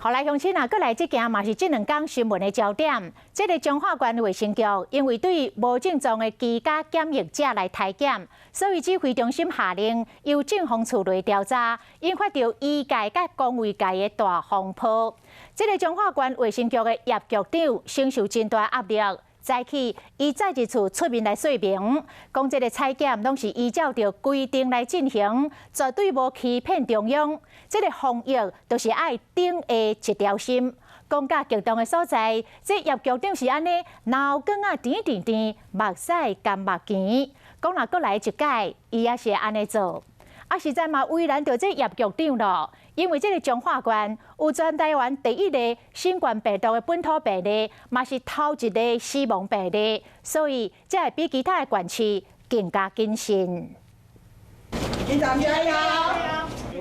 后来乡亲啊，过来这件嘛是这2天新闻的焦点。这个彰化县卫生局因为对无症状的居家检疫者来体检，所以指挥中心下令由政风处来调查，引发到医界甲公卫界的大风波。这个彰化县卫生局的叶局长承受真大压力。 早起，伊再一次出面来说明，讲这个采检拢是依照着规定来进行，绝对无欺骗中央。这个防疫都是爱顶下一条心。讲甲激动的所在，这叶局长是安尼，脑光啊甜甜甜，目屎甘目甜。讲若过来一届，伊也是安尼做。啊，实在嘛为难着这叶局长咯。 因为这个彰化县有全台湾第一例新冠病毒的本土病例，嘛是头一例死亡病例，所以这会比其他的县市更加谨慎。局长加油！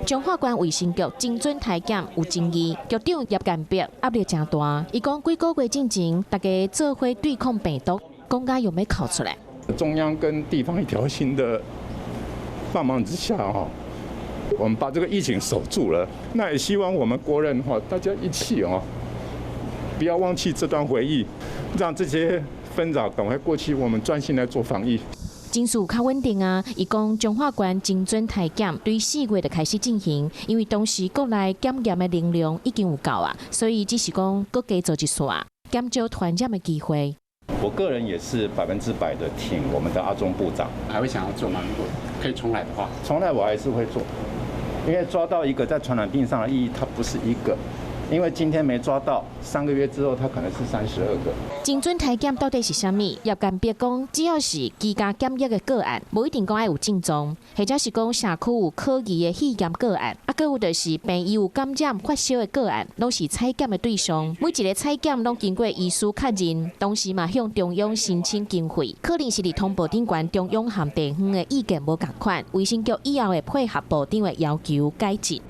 彰化县卫生局精准体检有争议，局长叶干碧压力真大。伊讲几个月之前，大家做伙对抗病毒，公家有没有考出来？中央跟地方一条心的帮忙之下，我们把这个疫情守住了，那也希望我们国人大家一起不要忘记这段回忆，让这些纷扰赶快过去，我们专心来做防疫。情绪较稳定啊，伊讲彰化县精准体检对4月就开始进行，因为当时国内检验的能量已经有够啊，所以只是讲搁加做一撮，减少传染的机会。我个人也是100%的挺我们的阿中部长，还会想要做吗？如果可以重来的话，重来我还是会做。 因为抓到一个在传染病上的意义，它不是一个，因为今天没抓到，3个月之后它可能是32个。精准体检到底是啥物？叶干碧讲，只要是居家检疫的个案，无一定讲爱有症状，或者是讲社区有可疑的肺炎个案，啊，搁有就是病友感染发烧的个案，拢是采检的对象。每一个采检拢经过医师确认，同时嘛向中央申请经费，可能是伫通报顶悬中央和地方的意见无共款，卫生局以后会配合部长的要求改进。